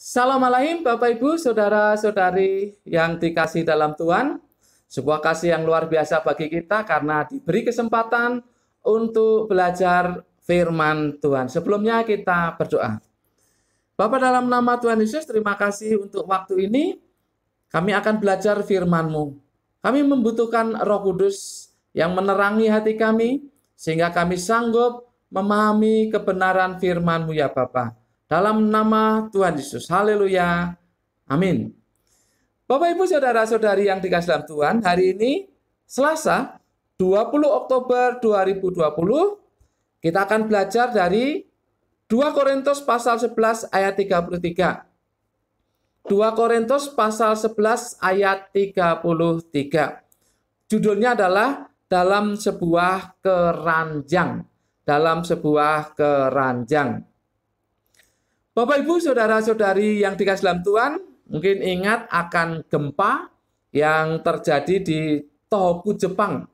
Assalamualaikum Bapak Ibu, Saudara-saudari yang dikasih dalam Tuhan. Sebuah kasih yang luar biasa bagi kita karena diberi kesempatan untuk belajar firman Tuhan. Sebelumnya kita berdoa. Bapa, dalam nama Tuhan Yesus, terima kasih untuk waktu ini. Kami akan belajar firman-Mu. Kami membutuhkan Roh Kudus yang menerangi hati kami, sehingga kami sanggup memahami kebenaran firman-Mu ya Bapa. Dalam nama Tuhan Yesus. Haleluya. Amin. Bapak Ibu Saudara-saudari yang dikasih dalam Tuhan, hari ini Selasa 20 Oktober 2020 kita akan belajar dari 2 Korintus pasal 11 ayat 33. 2 Korintus pasal 11 ayat 33. Judulnya adalah dalam sebuah keranjang. Dalam sebuah keranjang. Bapak Ibu Saudara-saudari yang dikasih dalam Tuhan, mungkin ingat akan gempa yang terjadi di Tohoku, Jepang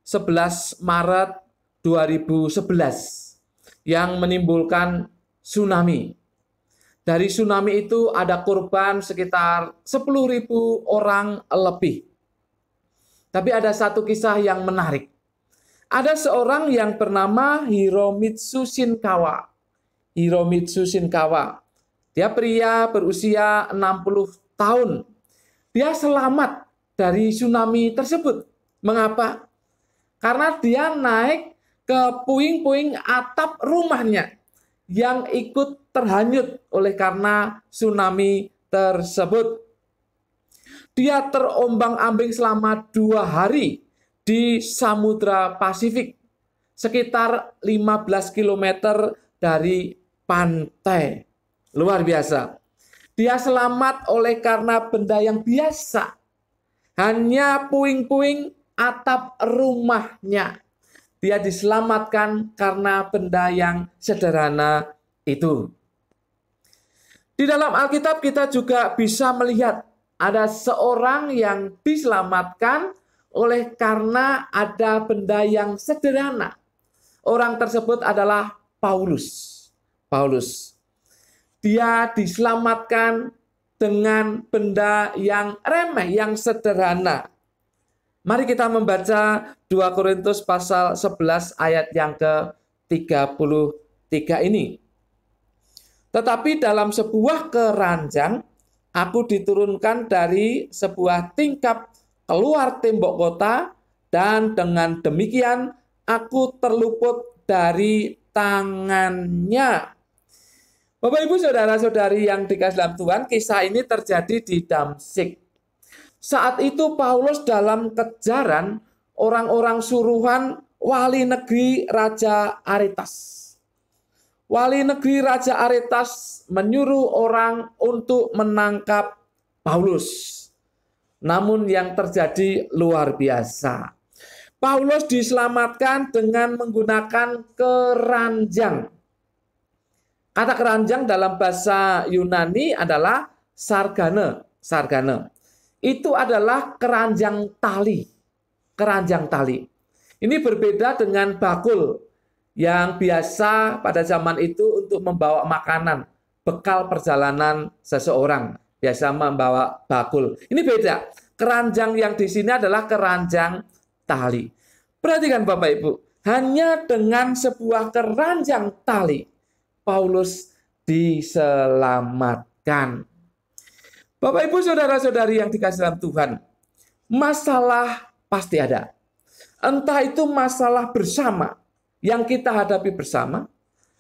11 Maret 2011 yang menimbulkan tsunami. Dari tsunami itu ada korban sekitar 10.000 orang lebih. Tapi ada satu kisah yang menarik. Ada seorang yang bernama Hiromitsu Shinkawa. Hiromitsu Shinkawa. Dia pria berusia 60 tahun. Dia selamat dari tsunami tersebut. Mengapa? Karena dia naik ke puing-puing atap rumahnya yang ikut terhanyut oleh karena tsunami tersebut. Dia terombang-ambing selama 2 hari di Samudra Pasifik, sekitar 15 km dari pantai. Luar biasa. Dia selamat oleh karena benda yang biasa. Hanya puing-puing atap rumahnya. Dia diselamatkan karena benda yang sederhana itu. Di dalam Alkitab kita juga bisa melihat ada seorang yang diselamatkan oleh karena ada benda yang sederhana. Orang tersebut adalah Paulus. Dia diselamatkan dengan benda yang remeh, yang sederhana. Mari kita membaca 2 Korintus pasal 11 ayat yang ke-33 ini. Tetapi dalam sebuah keranjang, aku diturunkan dari sebuah tingkap keluar tembok kota, dan dengan demikian aku terluput dari tangannya. Bapak Ibu Saudara-saudari yang dikasih dalam Tuhan, kisah ini terjadi di Damsyik. Saat itu Paulus dalam kejaran orang-orang suruhan wali negeri Raja Aretas. Wali negeri Raja Aretas menyuruh orang untuk menangkap Paulus. Namun yang terjadi luar biasa. Paulus diselamatkan dengan menggunakan keranjang. Kata keranjang dalam bahasa Yunani adalah sargane. Itu adalah keranjang tali. Keranjang tali. Ini berbeda dengan bakul yang biasa pada zaman itu untuk membawa makanan, bekal perjalanan seseorang. Biasa membawa bakul. Ini beda. Keranjang yang di sini adalah keranjang tali. Perhatikan Bapak Ibu, hanya dengan sebuah keranjang tali Paulus diselamatkan. Bapak Ibu Saudara-saudari yang dikasih dalam Tuhan, masalah pasti ada. Entah itu masalah bersama yang kita hadapi bersama,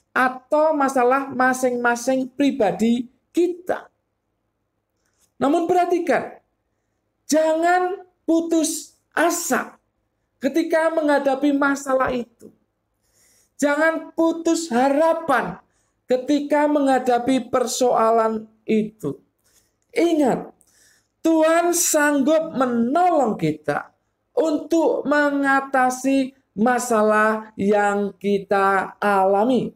atau masalah masing-masing pribadi kita. Namun perhatikan, jangan putus asa ketika menghadapi masalah itu. Jangan putus harapan ketika menghadapi persoalan itu. Ingat, Tuhan sanggup menolong kita untuk mengatasi masalah yang kita alami.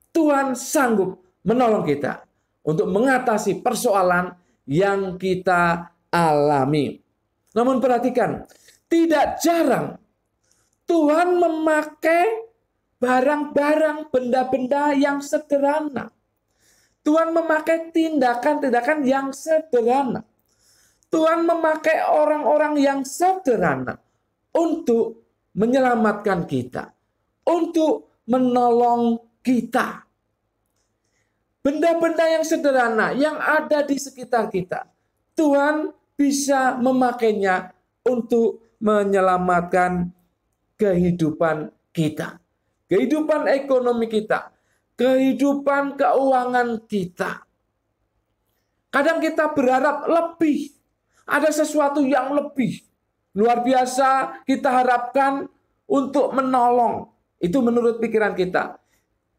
Tuhan sanggup menolong kita untuk mengatasi persoalan yang kita alami. Namun perhatikan, tidak jarang Tuhan memakai barang-barang, benda-benda yang sederhana. Tuhan memakai tindakan-tindakan yang sederhana. Tuhan memakai orang-orang yang sederhana untuk menyelamatkan kita, untuk menolong kita. Benda-benda yang sederhana yang ada di sekitar kita, Tuhan bisa memakainya untuk menyelamatkan kehidupan kita, kehidupan ekonomi kita, kehidupan keuangan kita. Kadang kita berharap lebih, ada sesuatu yang lebih luar biasa kita harapkan untuk menolong. Itu menurut pikiran kita.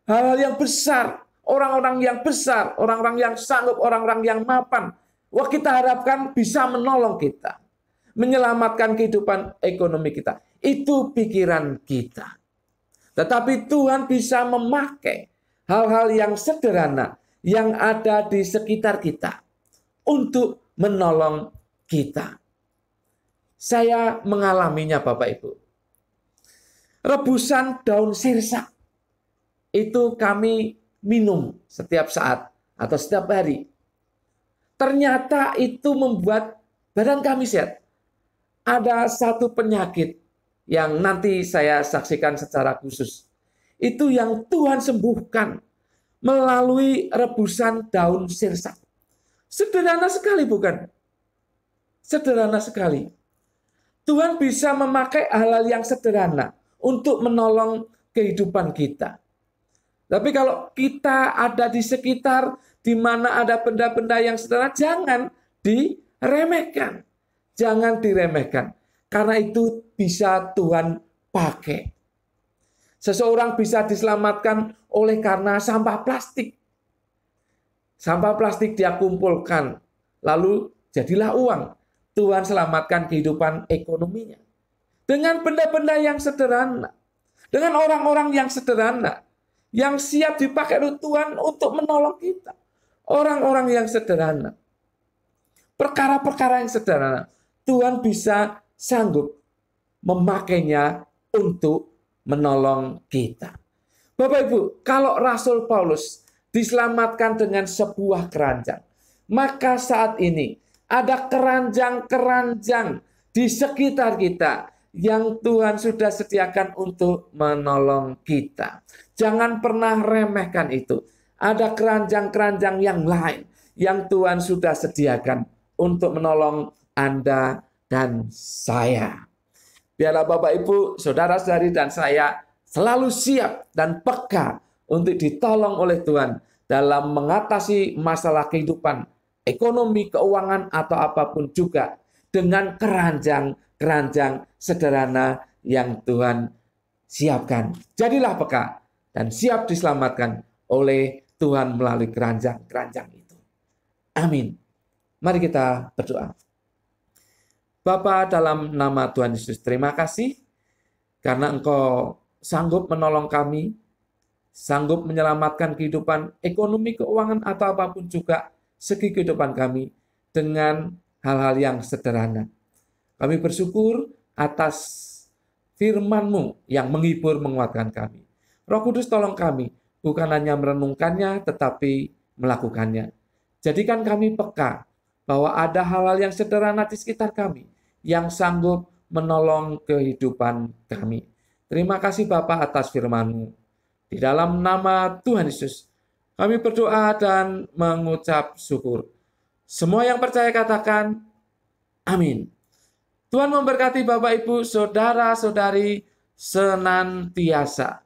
Hal-hal yang besar, orang-orang yang besar, orang-orang yang sanggup, orang-orang yang mapan. Wah, kita harapkan bisa menolong kita, menyelamatkan kehidupan ekonomi kita. Itu pikiran kita. Tetapi Tuhan bisa memakai hal-hal yang sederhana yang ada di sekitar kita untuk menolong kita. Saya mengalaminya, Bapak Ibu. Rebusan daun sirsak itu kami minum setiap saat atau setiap hari. Ternyata itu membuat badan kami sehat. Ada satu penyakit yang nanti saya saksikan secara khusus. Itu yang Tuhan sembuhkan melalui rebusan daun sirsak. Sederhana sekali, bukan? Sederhana sekali. Tuhan bisa memakai hal-hal yang sederhana untuk menolong kehidupan kita. Tapi kalau kita ada di sekitar di mana ada benda-benda yang sederhana, jangan diremehkan. Jangan diremehkan. Karena itu bisa Tuhan pakai. Seseorang bisa diselamatkan oleh karena sampah plastik. Sampah plastik dia kumpulkan, lalu jadilah uang. Tuhan selamatkan kehidupan ekonominya. Dengan benda-benda yang sederhana. Dengan orang-orang yang sederhana. Yang siap dipakai oleh Tuhan untuk menolong kita. Orang-orang yang sederhana. Perkara-perkara yang sederhana. Tuhan bisa sanggup memakainya untuk menolong kita. Bapak Ibu, kalau Rasul Paulus diselamatkan dengan sebuah keranjang, maka saat ini ada keranjang-keranjang di sekitar kita yang Tuhan sudah sediakan untuk menolong kita. Jangan pernah remehkan itu. Ada keranjang-keranjang yang lain yang Tuhan sudah sediakan untuk menolong Anda dan saya. Biarlah Bapak Ibu, saudara-saudari dan saya selalu siap dan peka untuk ditolong oleh Tuhan dalam mengatasi masalah kehidupan, ekonomi, keuangan, atau apapun juga dengan keranjang-keranjang sederhana yang Tuhan siapkan. Jadilah peka dan siap diselamatkan oleh Tuhan melalui keranjang-keranjang itu. Amin. Mari kita berdoa. Bapa, dalam nama Tuhan Yesus, terima kasih karena Engkau sanggup menolong kami, sanggup menyelamatkan kehidupan ekonomi, keuangan, atau apapun juga segi kehidupan kami dengan hal-hal yang sederhana. Kami bersyukur atas firman-Mu yang menghibur, menguatkan kami. Roh Kudus, tolong kami bukan hanya merenungkannya, tetapi melakukannya. Jadikan kami peka bahwa ada hal-hal yang sederhana di sekitar kami yang sanggup menolong kehidupan kami. Terima kasih Bapa atas firman-Mu. Di dalam nama Tuhan Yesus, kami berdoa dan mengucap syukur. Semua yang percaya katakan, amin. Tuhan memberkati Bapak, Ibu, saudara-saudari senantiasa.